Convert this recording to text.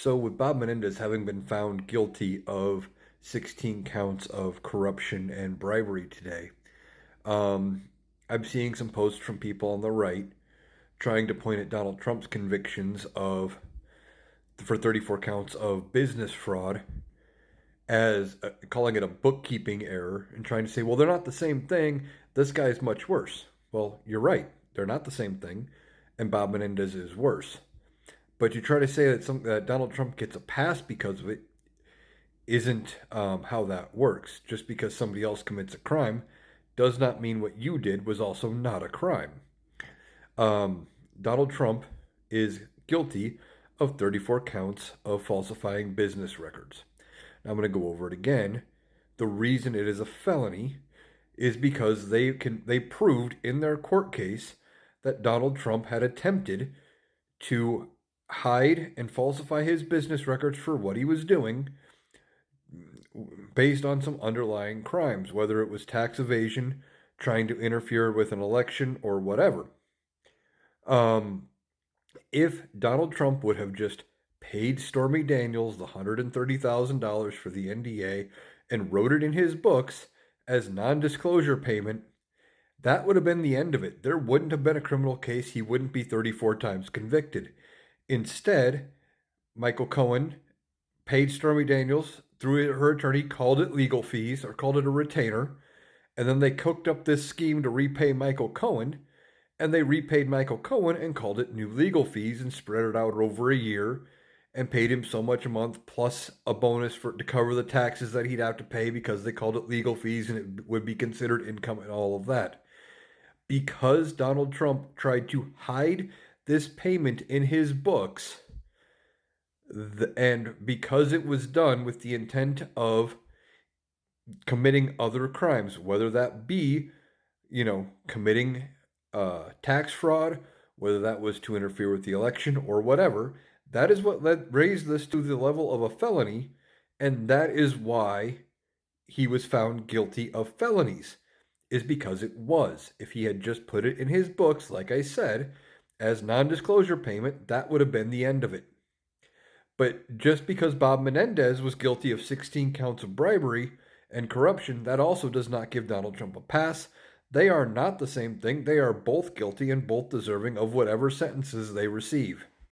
So, with Bob Menendez having been found guilty of 16 counts of corruption and bribery today, um, I'm seeing some posts from people on the right trying to point at Donald Trump's convictions of for 34 counts of business fraud as calling it a bookkeeping error and trying to say, well, they're not the same thing. This guy's much worse. Well, you're right. They're not the same thing, and Bob Menendez is worse. But you try to say that Donald Trump gets a pass because of it isn't how that works. Just because somebody else commits a crime does not mean what you did was also not a crime. Um, Donald Trump is guilty of 34 counts of falsifying business records. Now, I'm going to go over it again. The reason it is a felony is because they proved in their court case that Donald Trump had attempted to hide and falsify his business records for what he was doing based on some underlying crimes, whether it was tax evasion, trying to interfere with an election, or whatever. If Donald Trump would have just paid Stormy Daniels the $130,000 for the NDA and wrote it in his books as non-disclosure payment, that would have been the end of it. There wouldn't have been a criminal case. He wouldn't be 34 times convicted. Instead, Michael Cohen paid Stormy Daniels through her attorney, called it legal fees or called it a retainer, and then they cooked up this scheme to repay Michael Cohen, and they repaid Michael Cohen and called it new legal fees and spread it out over a year and paid him so much a month plus a bonus to cover the taxes that he'd have to pay because they called it legal fees and it would be considered income and all of that. Because Donald Trump tried to hide this payment in his books, and because it was done with the intent of committing other crimes, whether that be, committing tax fraud, whether that was to interfere with the election or whatever, that is what raised this to the level of a felony, and that is why he was found guilty of felonies, is because it was. If he had just put it in his books, like I said, as non-disclosure payment, that would have been the end of it. But just because Bob Menendez was guilty of 16 counts of bribery and corruption, that also does not give Donald Trump a pass. They are not the same thing. They are both guilty and both deserving of whatever sentences they receive.